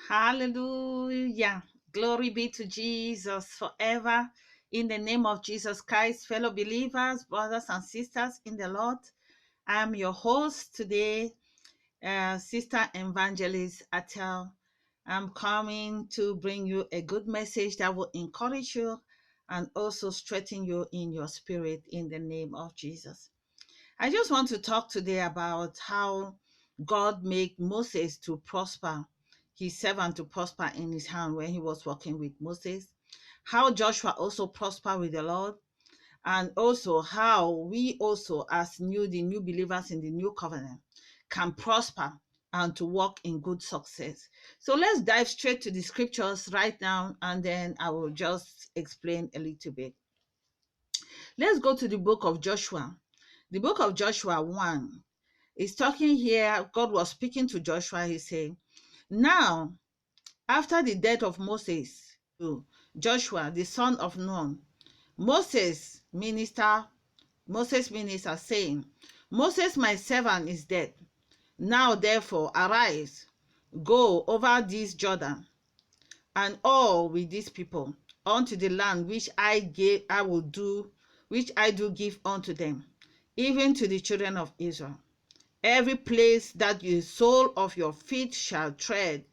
Hallelujah. Glory be to Jesus forever. In the name of Jesus Christ, fellow believers, brothers and sisters in the Lord, I am your host today, Sister Evangelist Atel. I'm coming to bring you a good message that will encourage you and also strengthen you in your spirit in the name of Jesus. I just want to talk today about how God made Moses to prosper, his servant to prosper in his hand when he was working with Moses, how Joshua also prospered with the Lord, and also how we also, as the new believers in the new covenant, can prosper and to walk in good success. So let's dive straight to the scriptures right now, and then I will just explain a little bit. Let's go to the book of Joshua. The book of Joshua 1 is talking here. God was speaking to Joshua. He said, now, after the death of Moses, Joshua, the son of Nun, Moses minister saying, Moses, my servant, is dead. Now, therefore, arise, go over this Jordan, and all with these people, unto the land which I do give unto them, even to the children of Israel. Every place that the sole of your feet shall tread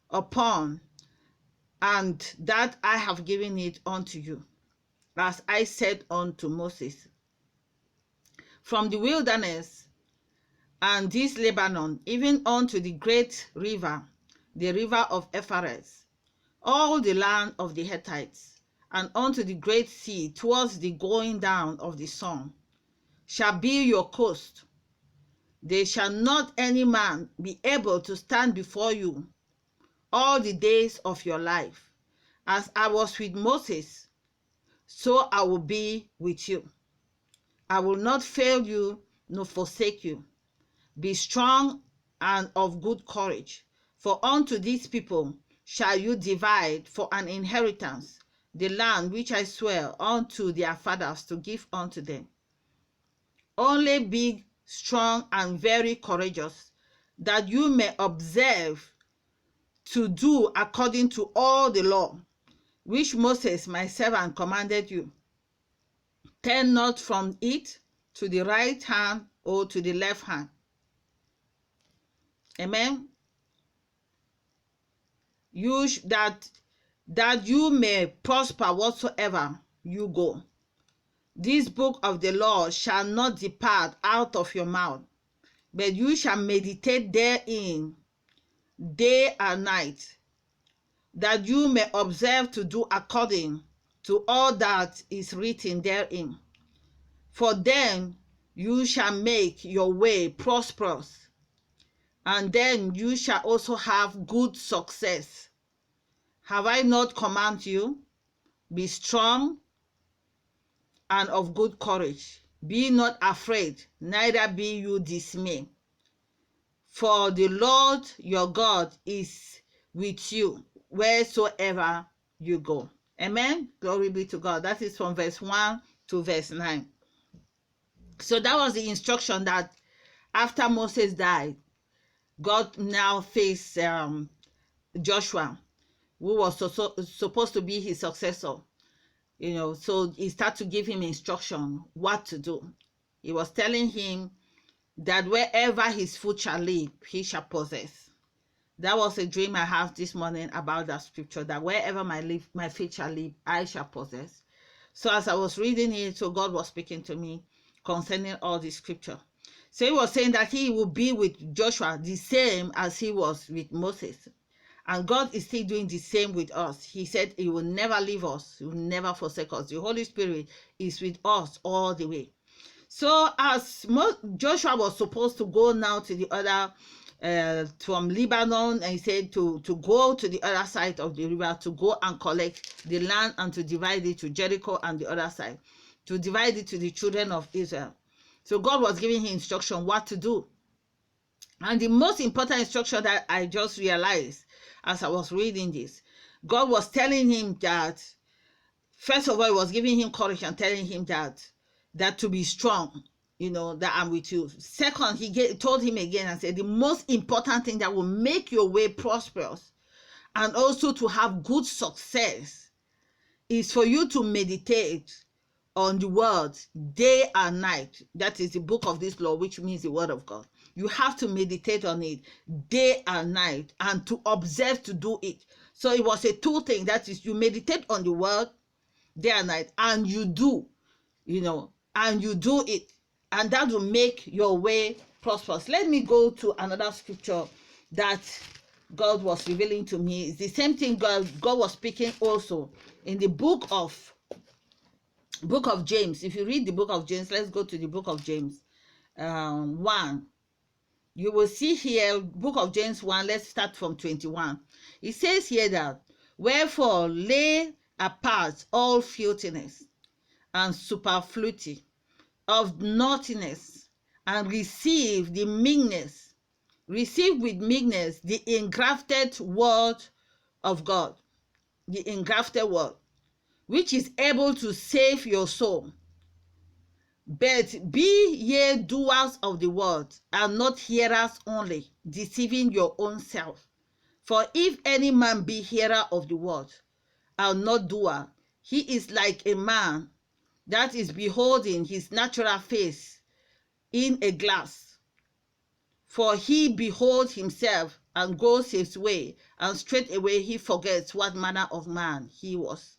upon, and that I have given it unto you, as I said unto Moses. From the wilderness and this Lebanon, even unto the great river, the river of Euphrates, all the land of the Hittites, and unto the great sea, towards the going down of the sun, shall be your coast. There shall not any man be able to stand before you all the days of your life. As I was with Moses, so I will be with you. I will not fail you nor forsake you. Be strong and of good courage, for unto these people shall you divide for an inheritance the land which I swear unto their fathers to give unto them. Only be strong and very courageous, that you may observe to do according to all the law which Moses my servant commanded you. Turn not from it to the right hand or to the left hand. Amen. That you may prosper whatsoever you go. This book of the law shall not depart out of your mouth, but you shall meditate therein day and night, that you may observe to do according to all that is written therein. For then you shall make your way prosperous, and then you shall also have good success. Have I not commanded you? Be strong and of good courage. Be not afraid, neither be you dismayed. For the Lord your God is with you wheresoever you go. Amen. Glory be to God. That is from verse 1 to verse 9. So that was the instruction that after Moses died, God now faced Joshua, who was supposed to be his successor. So he started to give him instruction what to do. He was telling him that wherever his foot shall leap, he shall possess. That was a dream I have this morning about that scripture, that wherever my feet shall leap, I shall possess. So as I was reading it, so God was speaking to me concerning all the scripture. So he was saying that he will be with Joshua the same as he was with Moses. And God is still doing the same with us. He said he will never leave us. He will never forsake us. The Holy Spirit is with us all the way. So as Joshua was supposed to go now to the other, from Lebanon, and he said to go to the other side of the river, to go and collect the land and to divide it to Jericho and the other side, to divide it to the children of Israel. So God was giving him instruction what to do. And the most important instruction that I just realized as I was reading this, God was telling him that, first of all, he was giving him courage and telling him that to be strong, that I'm with you. Second, he told him again and said, the most important thing that will make your way prosperous and also to have good success is for you to meditate on the word day and night. That is the book of this law, which means the word of God. You have to meditate on it day and night and to observe to do it. So it was a two thing. That is, you meditate on the word day and night, and you do, and you do it, and that will make your way prosperous. Let me go to another scripture that God was revealing to me. It's the same thing God was speaking also in the book of James. If you read the book of James, let's go to the book of James 1. You will see here, book of James 1, let's start from 21. It says here that, wherefore lay apart all filthiness and superfluity of naughtiness, and receive with meekness the engrafted word of God, the engrafted word, which is able to save your soul. But be ye doers of the word, and not hearers only, deceiving your own self. For if any man be hearer of the word, and not doer, he is like a man that is beholding his natural face in a glass. For he beholds himself and goes his way, and straightway he forgets what manner of man he was.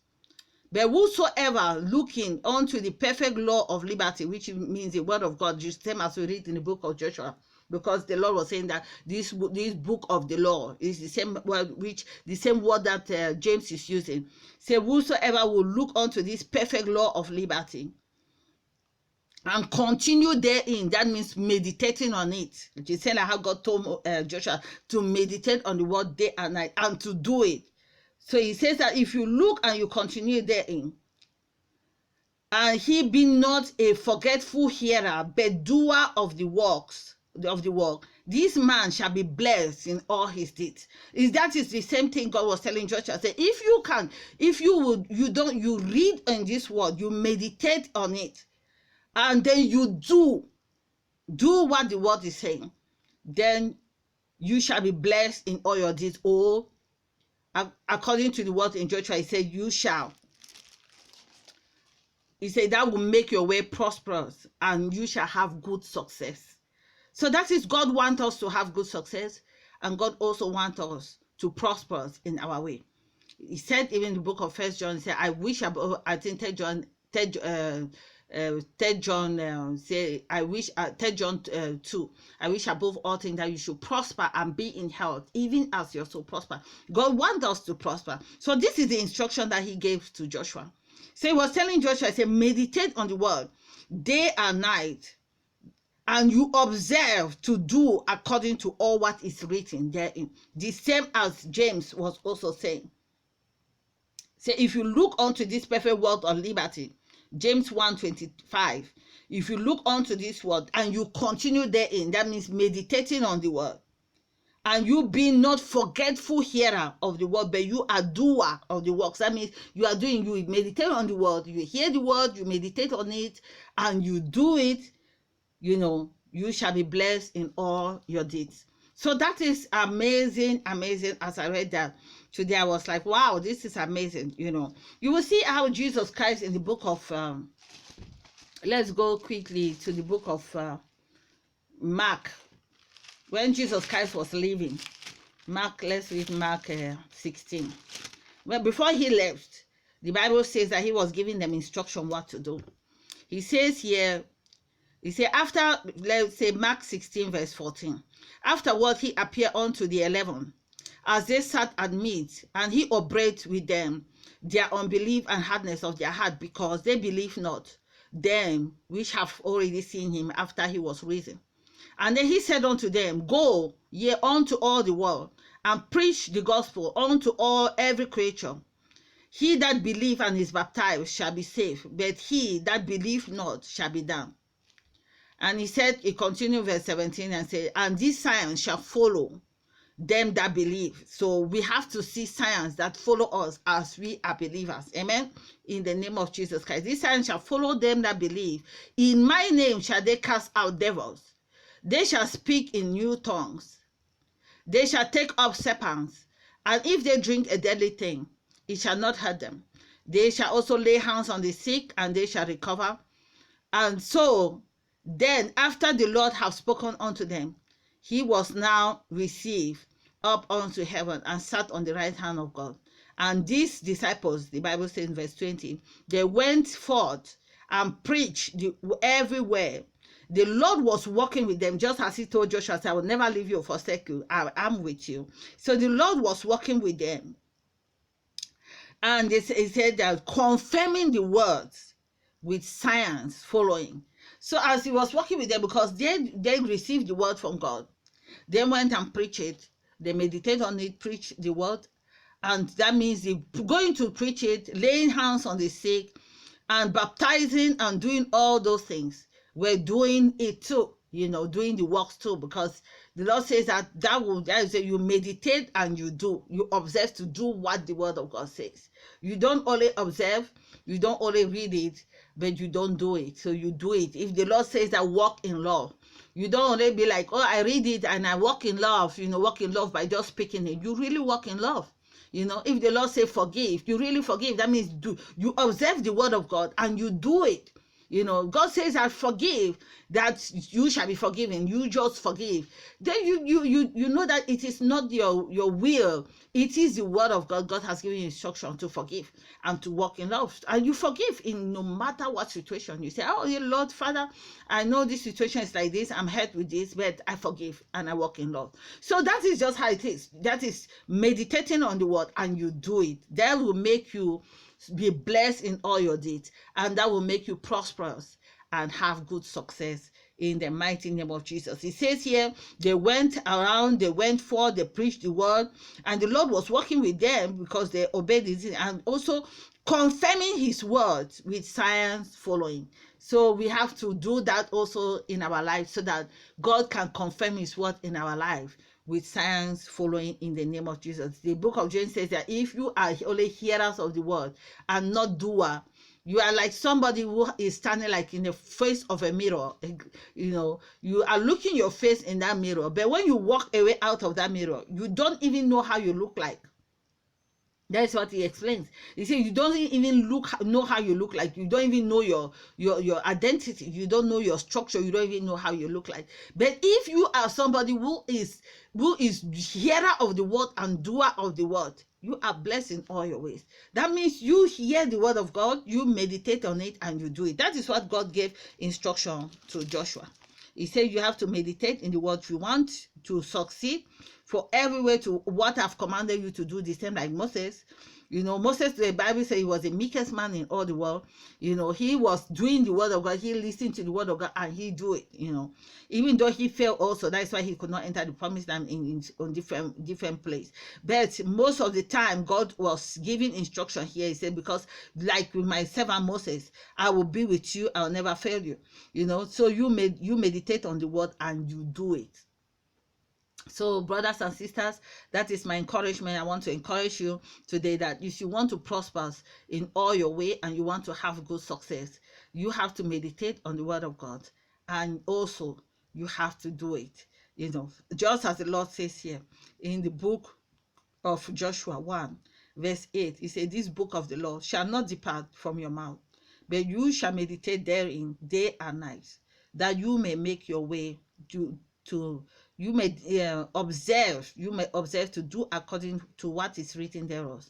But whosoever looking unto the perfect law of liberty, which means the word of God, just same as we read in the book of Joshua, because the Lord was saying that this book of the law is the same word, that James is using. Say, whosoever will look unto this perfect law of liberty and continue therein, that means meditating on it. Which is saying like how God told Joshua to meditate on the word day and night and to do it. So he says that if you look and you continue therein, and he be not a forgetful hearer, but doer of the work, this man shall be blessed in all his deeds. That is the same thing God was telling Joshua. Say, if you read in this word, you meditate on it, and then you do what the word is saying, then you shall be blessed in all your deeds. Oh, according to the word in Joshua, he said, you shall. He said that will make your way prosperous, and you shall have good success. So that is, God wants us to have good success, and God also wants us to prosper in our way. He said even in the book of 1 John, he said, I wish above, I think 3 John, say, I wish, 3 John 2, I wish above all things that you should prosper and be in health, even as your soul prosper. God wants us to prosper. So this is the instruction that he gave to Joshua. So he was telling Joshua, he said, meditate on the word day and night, and you observe to do according to all what is written therein. The same as James was also saying. Say, if you look unto this perfect word of liberty, James 1:25, if you look unto this word and you continue therein, that means meditating on the word, and you be not forgetful hearer of the word, but you are doer of the works. That means you meditate on the word, you hear the word, you meditate on it, and you do it, you shall be blessed in all your deeds. So that is amazing, amazing. As I read that today, I was like, wow, this is amazing. You will see how Jesus Christ in the book of, let's go quickly to the book of Mark. When Jesus Christ was leaving, let's read Mark 16. Well, before he left, the Bible says that he was giving them instruction what to do. He says here, after, let's say Mark 16 verse 14, afterward he appeared unto the 11, as they sat at meat, and he upbraided with them their unbelief and hardness of their heart, because they believe not them which have already seen him after he was risen. And then he said unto them, go ye unto all the world, and preach the gospel unto every creature. He that believe and is baptized shall be saved, but he that believe not shall be damned. And he said, he continued verse 17 and said, and this sign shall follow them that believe. So we have to see signs that follow us as we are believers. Amen. In the name of Jesus Christ. This sign shall follow them that believe. In my name shall they cast out devils. They shall speak in new tongues. They shall take up serpents, And if they drink a deadly thing, it shall not hurt them. They shall also lay hands on the sick, and they shall recover. And so then, after the Lord have spoken unto them, he was now received up unto heaven and sat on the right hand of God. And these disciples, the Bible says in verse 20, they went forth and preached everywhere. The Lord was working with them, just as he told Joshua, I will never leave you or forsake you. I am with you. So the Lord was working with them. And he said that confirming the words with signs following. So as he was working with them, because they received the word from God, they went and preached it. They meditate on it, preach the word. And that means they going to preach it, laying hands on the sick, and baptizing and doing all those things. We're doing it too, doing the works too, because the Lord says that is you meditate and you observe to do what the word of God says. You don't only observe, you don't only read it, but you don't do it. So you do it. If the Lord says that walk in love, you don't only be like, oh, I read it and I walk in love, walk in love by just speaking it. You really walk in love. If the Lord say forgive, you really forgive. That means you observe the word of God and you do it. God says that forgive, that you shall be forgiven. You just forgive. Then you know that it is not your will. It is the word of God. God has given you instruction to forgive and to walk in love. And you forgive in no matter what situation. You say, oh, Lord, Father, I know this situation is like this. I'm hurt with this, but I forgive and I walk in love. So that is just how it is. That is meditating on the word and you do it. That will make you be blessed in all your deeds, and that will make you prosperous and have good success in the mighty name of Jesus. It says here, they went around, they went forth, they preached the word, and the Lord was working with them because they obeyed it, and also confirming his words with signs following. So we have to do that also in our life so that God can confirm his word in our life with signs following in the name of Jesus. The book of James says that if you are only hearers of the word and not doer, you are like somebody who is standing like in the face of a mirror. You are looking your face in that mirror, but when you walk away out of that mirror, you don't even know how you look like. That's what he explains. He says you don't even know how you look like. You don't even know your identity. You don't know your structure. You don't even know how you look like. But if you are somebody who is hearer of the word and doer of the word, you are blessed in all your ways. That means you hear the word of God, you meditate on it, and you do it. That is what God gave instruction to Joshua. He said you have to meditate in the word you want to succeed. For everywhere to what I've commanded you to do, the same like Moses. Moses, the Bible says he was the meekest man in all the world. He was doing the word of God. He listened to the word of God and he do it, Even though he failed also, that's why he could not enter the promised land in different place. But most of the time, God was giving instruction here. He said, because like with my servant Moses, I will be with you. I'll never fail you. So you meditate on the word and you do it. So brothers and sisters, that is my encouragement. I want to encourage you today that if you want to prosper in all your way and you want to have good success, you have to meditate on the word of God, and also you have to do it. Just as the Lord says here in the book of Joshua 1 verse 8, he said, this book of the law shall not depart from your mouth, but you shall meditate therein day and night, that you may make your way you may observe to do according to what is written thereof.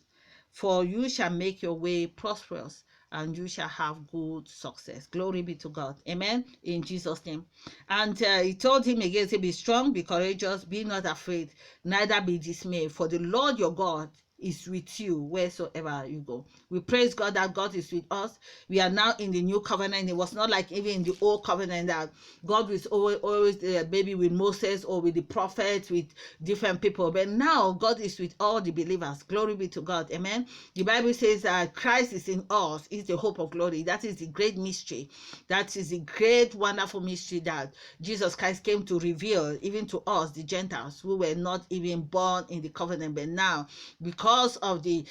For you shall make your way prosperous, and you shall have good success. Glory be to God. Amen. In Jesus' name. And he told him again, say, be strong, be courageous, be not afraid, neither be dismayed, for the Lord your God is with you wheresoever you go. We praise God that God is with us. We are now in the new covenant. It was not like even in the old covenant that God was always maybe with Moses or with the prophets, with different people. But now God is with all the believers. Glory be to God. Amen. The Bible says that Christ is in us, is the hope of glory. That is the great mystery. That is the great, wonderful mystery that Jesus Christ came to reveal even to us, the Gentiles, who were not even born in the covenant. But now, because because of the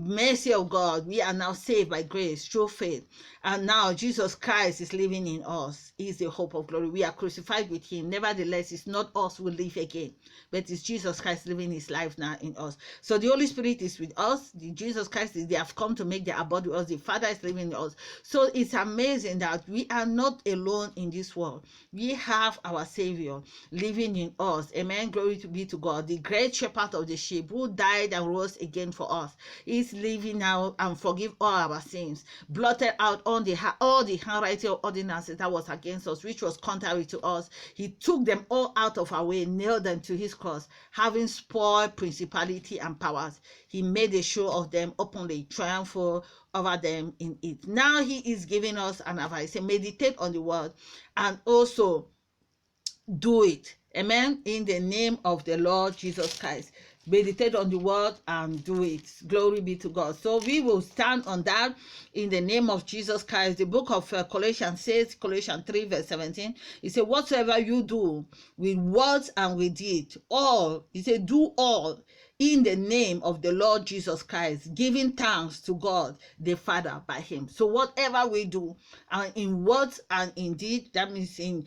mercy of God, we are now saved by grace through faith. And now Jesus Christ is living in us. He is the hope of glory. We are crucified with him. Nevertheless, it's not us who live again, but it's Jesus Christ living his life now in us. So the Holy Spirit is with us. Jesus Christ they have come to make their abode with us. The Father is living in us. So it's amazing that we are not alone in this world. We have our Savior living in us. Amen. Glory to be to God. The great shepherd of the sheep who died and rose again for us is living now and forgive all our sins, blotted out all the handwriting of ordinances that was against us, which was contrary to us. He took them all out of our way, nailed them to his cross, having spoiled principality and powers. He made a show of them openly, triumphant over them in it. Now he is giving us an advice. Say, meditate on the word and also do it. Amen. In the name of the Lord Jesus Christ. Meditate on the word and do it. Glory be to God. So we will stand on that in the name of Jesus Christ. The book of Colossians says, Colossians 3 verse 17, it says, whatsoever you do with words and with deed, all, he said, do all in the name of the Lord Jesus Christ, giving thanks to God the Father by him. So whatever we do, in words and in deed, that means in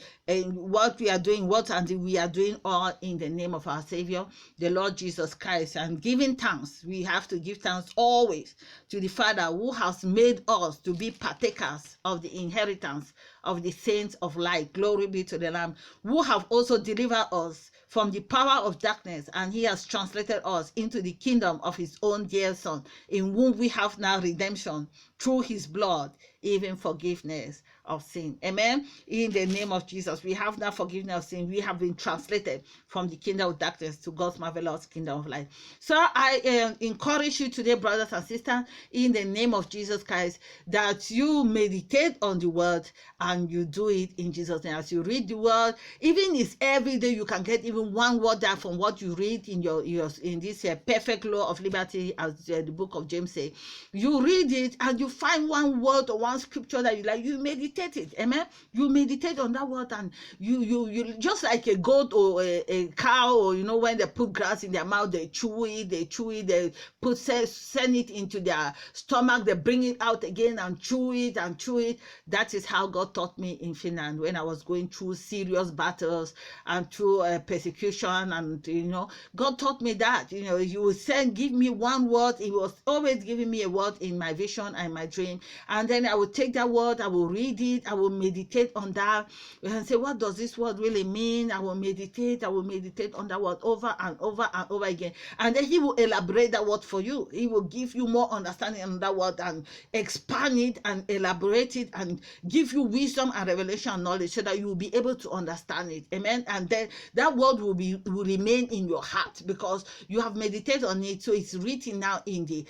what we are doing, what and we are doing all in the name of our Savior, the Lord Jesus Christ, and giving thanks. We have to give thanks always to the Father who has made us to be partakers of the inheritance of the saints of light. Glory be to the Lamb, who have also delivered us from the power of darkness, and he has translated us into the kingdom of his own dear Son, in whom we have now redemption through his blood, even forgiveness of sin. Amen. In the name of Jesus, we have now forgiveness of sin. We have been translated from the kingdom of darkness to God's marvelous kingdom of light. So I encourage you today, brothers and sisters, in the name of Jesus Christ, that you meditate on the word and you do it in Jesus' name. As you read the word, even if every day you can get even one word down from what you read in your in this perfect law of liberty, as the book of James say, you read it and you find one word or one scripture that you like, you meditate it. Amen. You meditate on that word, and you just like a goat or a cow, or when they put grass in their mouth, they chew it, they put send it into their stomach, they bring it out again and chew it. That is how God taught me in Finland when I was going through serious battles and through persecution, and God taught me that He would give me one word. He was always giving me a word in my vision and my dream, and then I would take that word, I will read it, I will meditate on that and say, what does this word really mean? I will meditate on that word over and over and over again, and then He will elaborate that word for you. He will give you more understanding on that word and expand it and elaborate it and give you wisdom and revelation and knowledge so that you will be able to understand it. Amen. And then that word will remain in your heart because you have meditated on it, so it's written now in the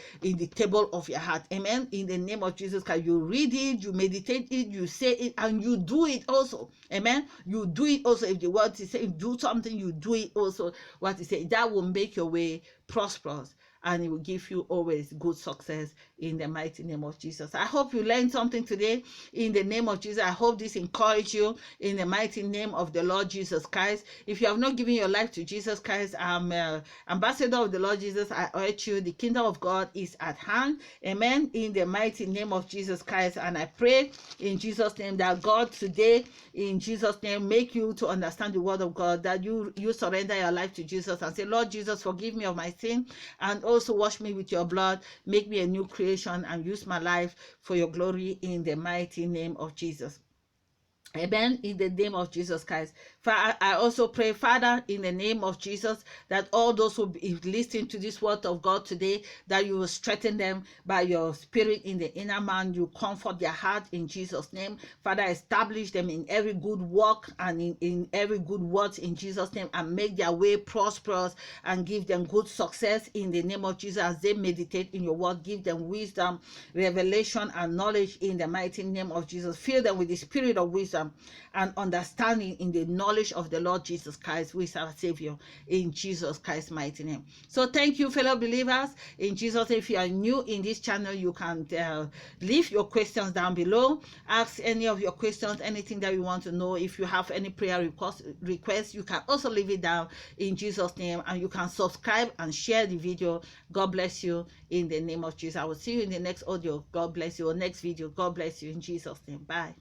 table of your heart. Amen. In the name of Jesus Christ, you read it, you meditate it, you say it, and you do it also. Amen. You do it also. If the word is saying do something, you do it also. What is saying, that will make your way prosperous, and it will give you always good success in the mighty name of Jesus. I hope you learned something today in the name of Jesus. I hope this encouraged you in the mighty name of the Lord Jesus Christ. If you have not given your life to Jesus Christ, I'm ambassador of the Lord Jesus. I urge you, the kingdom of God is at hand. Amen. In the mighty name of Jesus Christ. And I pray in Jesus' name that God today, in Jesus' name, make you to understand the word of God, that you surrender your life to Jesus and say, Lord Jesus, forgive me of my sin, and also wash me with your blood, make me a new creation, and use my life for your glory in the mighty name of Jesus. Amen. In the name of Jesus Christ. I also pray, Father, in the name of Jesus, that all those who be listening to this word of God today, that you will strengthen them by your spirit in the inner man. You comfort their heart in Jesus' name. Father, establish them in every good work and in every good word in Jesus' name, and make their way prosperous and give them good success in the name of Jesus as they meditate in your word. Give them wisdom, revelation, and knowledge in the mighty name of Jesus. Fill them with the spirit of wisdom wisdom and understanding in the knowledge of the Lord Jesus Christ, who is our Savior, in Jesus Christ's mighty name. So thank you, fellow believers. In Jesus, if you are new in this channel, you can leave your questions down below. Ask any of your questions, anything that you want to know. If you have any prayer requests, you can also leave it down in Jesus' name, and you can subscribe and share the video. God bless you in the name of Jesus. I will see you in the next audio. God bless you. Or next video. God bless you in Jesus' name. Bye.